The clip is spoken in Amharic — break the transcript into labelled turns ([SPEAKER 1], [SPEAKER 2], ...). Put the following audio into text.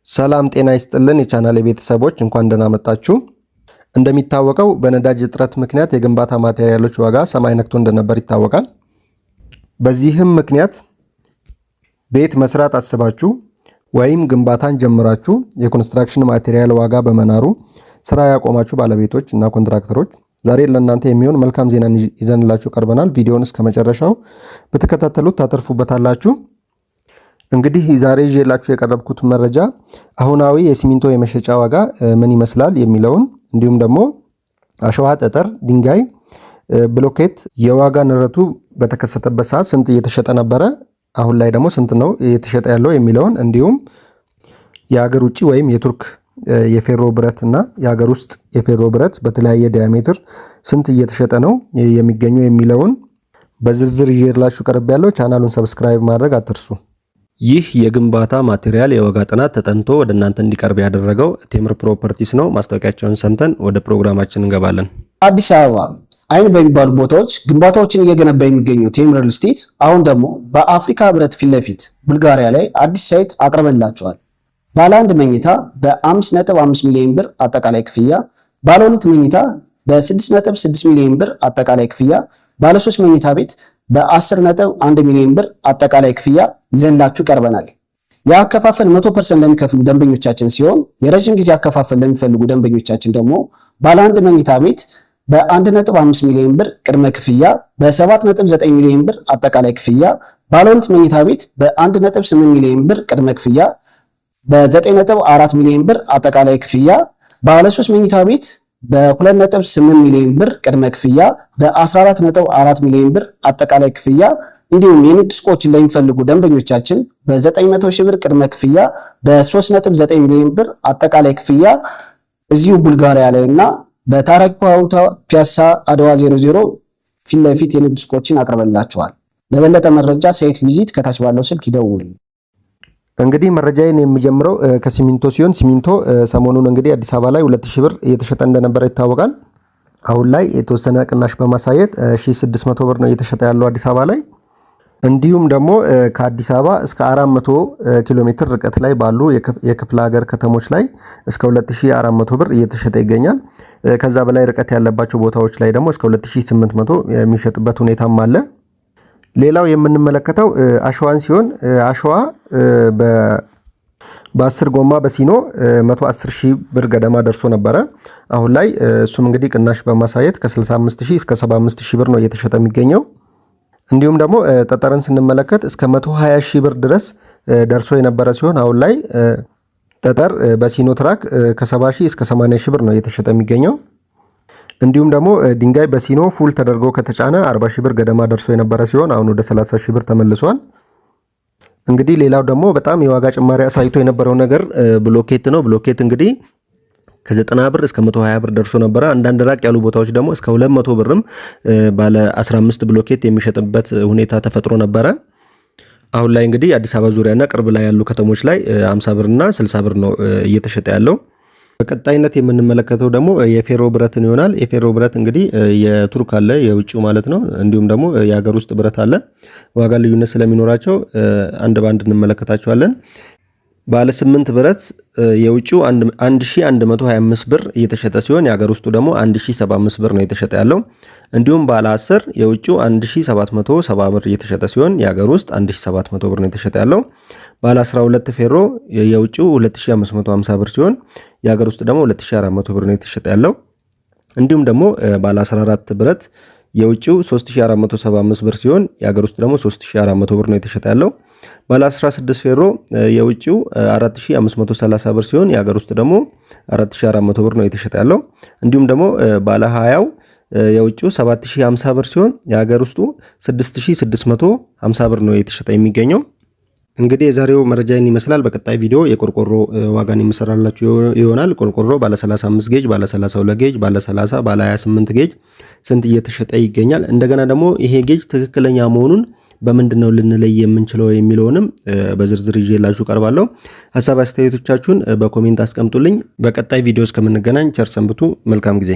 [SPEAKER 1] ሰላም ጤና ይስጥልን የቻናሌ ቤተሰቦች እንኳን ደህና መጣችሁ። እንደሚታወቀው በነዳጅ እጥረት ምክንያት የግንባታ ማቴሪያሎች ዋጋ ሰማይ ነክቶ እንደነበር ይታወቃል። በዚህም ምክንያት ቤት መስራት አስባችሁ ወይም ግንባታን ጀምራችሁ የኮንስትራክሽን ማቴሪያል ዋጋ በመናሩ ስራ ያቆማችሁ ባለቤቶች እና ኮንትራክተሮች ዛሬ ለእናንተ የሚሆን መልካም ዜና ይዘንላችሁ ቀርበናል። ቪዲዮውን እስከመጨረሻው ብትከታተሉት ታተርፉበታላችሁ። እንግዲህ ዛሬ ይዤላችሁ የቀረብኩት መረጃ አሁናዊ የሲሚንቶ የመሸጫ ዋጋ ምን ይመስላል የሚለውን እንዲሁም ደግሞ አሸዋ፣ ጠጠር፣ ድንጋይ፣ ብሎኬት የዋጋ ንረቱ በተከሰተበት ሰዓት ስንት እየተሸጠ ነበረ፣ አሁን ላይ ደግሞ ስንት ነው እየተሸጠ ያለው የሚለውን እንዲሁም የሀገር ውጪ ወይም የቱርክ የፌሮ ብረት እና የሀገር ውስጥ የፌሮ ብረት በተለያየ ዲያሜትር ስንት እየተሸጠ ነው የሚገኘው የሚለውን በዝርዝር ይዤላችሁ ቀርቤያለሁ። ቻናሉን ሰብስክራይብ ማድረግ አትርሱ። ይህ የግንባታ ማቴሪያል የዋጋ ጥናት ተጠንቶ ወደ እናንተ እንዲቀርብ ያደረገው ቴምር ፕሮፐርቲስ ነው። ማስታወቂያቸውን ሰምተን ወደ ፕሮግራማችን እንገባለን።
[SPEAKER 2] አዲስ አበባ አይን በሚባሉ ቦታዎች ግንባታዎችን እየገነባ የሚገኘው ቴምር ሪል ስቴት አሁን ደግሞ በአፍሪካ ህብረት ፊት ለፊት ቡልጋሪያ ላይ አዲስ ሳይት አቅርበላቸዋል። ባለ አንድ መኝታ በ5.5 ሚሊዮን ብር አጠቃላይ ክፍያ፣ ባለ ሁለት መኝታ በ6.6 ሚሊዮን ብር አጠቃላይ ክፍያ፣ ባለ 3 መኝታ ቤት በ10.1 ሚሊዮን ብር አጠቃላይ ክፍያ ይዘንላችሁ ቀርበናል። የአከፋፈል 100% ለሚከፍሉ ደንበኞቻችን ሲሆን የረጅም ጊዜ አከፋፈል ለሚፈልጉ ደንበኞቻችን ደግሞ ባለ አንድ መኝታ ቤት በ1.5 ሚሊዮን ብር ቅድመ ክፍያ፣ በ7.9 ሚሊዮን ብር አጠቃላይ ክፍያ፣ ባለ ሁለት መኝታ ቤት በ1.8 ሚሊዮን ብር ቅድመ ክፍያ፣ በ9.4 ሚሊዮን ብር አጠቃላይ ክፍያ፣ ባለ 3 መኝታ ቤት በ2.8 ሚሊዮን ብር ቅድመ ክፍያ፣ በ14.4 ሚሊዮን ብር አጠቃላይ ክፍያ እንዲሁም የንግድ ሱቆችን ለሚፈልጉ ደንበኞቻችን በ900 ሺህ ብር ቅድመ ክፍያ፣ በ3.9 ሚሊዮን ብር አጠቃላይ ክፍያ እዚሁ ቡልጋሪያ ላይ እና በታሪካዊው ፒያሳ አድዋ 00 ፊት ለፊት የንግድ ሱቆችን አቅርበላቸዋል። ለበለጠ መረጃ ሳይት ቪዚት ከታች ባለው ስልክ ይደውሉ።
[SPEAKER 1] እንግዲህ መረጃዬን የሚጀምረው ከሲሚንቶ ሲሆን ሲሚንቶ ሰሞኑን እንግዲህ አዲስ አበባ ላይ 2000 ብር እየተሸጠ እንደነበረ ይታወቃል። አሁን ላይ የተወሰነ ቅናሽ በማሳየት 1600 ብር ነው እየተሸጠ ያለው አዲስ አበባ ላይ። እንዲሁም ደግሞ ከአዲስ አበባ እስከ 400 ኪሎ ሜትር ርቀት ላይ ባሉ የክፍለ ሀገር ከተሞች ላይ እስከ 2400 ብር እየተሸጠ ይገኛል። ከዛ በላይ ርቀት ያለባቸው ቦታዎች ላይ ደግሞ እስከ 2800 የሚሸጥበት ሁኔታም አለ። ሌላው የምንመለከተው አሸዋን ሲሆን አሸዋ በ10 ጎማ በሲኖ 110 ሺህ ብር ገደማ ደርሶ ነበረ። አሁን ላይ እሱም እንግዲህ ቅናሽ በማሳየት ከ65 ሺህ እስከ 75 ሺህ ብር ነው እየተሸጠ የሚገኘው። እንዲሁም ደግሞ ጠጠርን ስንመለከት እስከ 120 ሺህ ብር ድረስ ደርሶ የነበረ ሲሆን አሁን ላይ ጠጠር በሲኖ ትራክ ከ70 ሺህ እስከ 80 ሺህ ብር ነው እየተሸጠ የሚገኘው። እንዲሁም ደግሞ ድንጋይ በሲኖ ፉል ተደርጎ ከተጫነ 40 ሺህ ብር ገደማ ደርሶ የነበረ ሲሆን አሁን ወደ 30 ሺህ ብር ተመልሷል። እንግዲህ ሌላው ደግሞ በጣም የዋጋ ጭማሪ አሳይቶ የነበረው ነገር ብሎኬት ነው። ብሎኬት እንግዲህ ከ90 ብር እስከ 120 ብር ደርሶ ነበረ። አንዳንድ ራቅ ያሉ ቦታዎች ደግሞ እስከ 200 ብርም ባለ 15 ብሎኬት የሚሸጥበት ሁኔታ ተፈጥሮ ነበረ። አሁን ላይ እንግዲህ አዲስ አበባ ዙሪያና ቅርብ ላይ ያሉ ከተሞች ላይ 50 ብርና 60 ብር ነው እየተሸጠ ያለው። በቀጣይነት የምንመለከተው ደግሞ የፌሮ ብረትን ይሆናል። የፌሮ ብረት እንግዲህ የቱርክ አለ የውጭው ማለት ነው። እንዲሁም ደግሞ የሀገር ውስጥ ብረት አለ። ዋጋ ልዩነት ስለሚኖራቸው አንድ ባንድ እንመለከታቸዋለን። ባለ 8 ብረት የውጭው 1125 ብር እየተሸጠ ሲሆን የሀገር ውስጡ ደግሞ 1075 ብር ነው እየተሸጠ ያለው። እንዲሁም ባለ 10 የውጭው 1770 ብር እየተሸጠ ሲሆን የሀገር ውስጥ 1700 ብር ነው እየተሸጠ ያለው። ባለ 12 ፌሮ የውጭው 2550 ብር ሲሆን የሀገር ውስጥ ደግሞ 2400 ብር ነው እየተሸጠ ያለው። እንዲሁም ደግሞ ባለ 14 ብረት የውጭው 3475 ብር ሲሆን የሀገር ውስጥ ደግሞ 3400 ብር ነው እየተሸጠ ያለው። ባለ 16 ፌሮ የውጭው 4530 ብር ሲሆን የሀገር ውስጥ ደግሞ 4400 ብር ነው እየተሸጠ ያለው። እንዲሁም ደግሞ ባለ 20 የውጭው 7050 ብር ሲሆን የሀገር ውስጡ 6650 ብር ነው እየተሸጠ የሚገኘው። እንግዲህ የዛሬው መረጃን ይመስላል። በቀጣይ ቪዲዮ የቆርቆሮ ዋጋን የምሰራላችሁ ይሆናል። ቆርቆሮ ባለ 35 ጌጅ፣ ባለ 32 ጌጅ፣ ባለ 30፣ ባለ 28 ጌጅ ስንት እየተሸጠ ይገኛል። እንደገና ደግሞ ይሄ ጌጅ ትክክለኛ መሆኑን በምንድነው ልንለይ የምንችለው የሚለውንም በዝርዝር ይዤላችሁ ቀርባለሁ። ሐሳብ አስተያየቶቻችሁን በኮሜንት አስቀምጡልኝ። በቀጣይ ቪዲዮ እስከምንገናኝ ቸር ሰንብቱ። መልካም ጊዜ